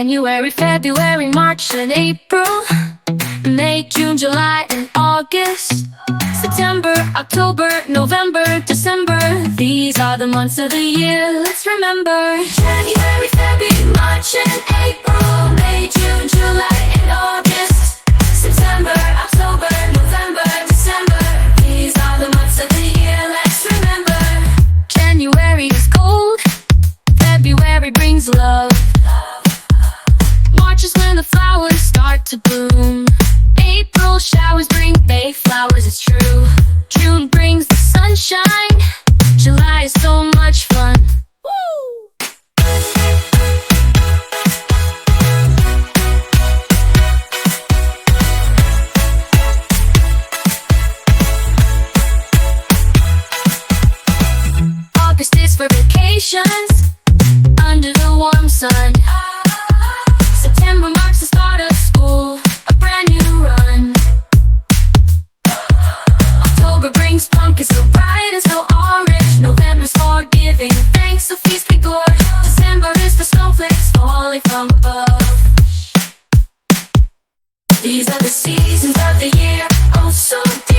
January, February, March and April, May, June, July and August, September, October, November, December. These are the months of the year, let's remember. January, February, March and April, May, June, July and August, September, October, November, December. These are the months of the year, let's remember. January is cold, February brings love, March is when the flowers start to bloom, April showers bring bay flowers, it's true. June brings the sunshine, July is so much fun. Woo! August is for vacations under the warm sun. September marks the start of school, a brand new run. October brings pumpkins so bright and so orange. November's for giving thanks, so feast be gorge. December is for snowflakes falling from above. These are the seasons of the year, oh so dear.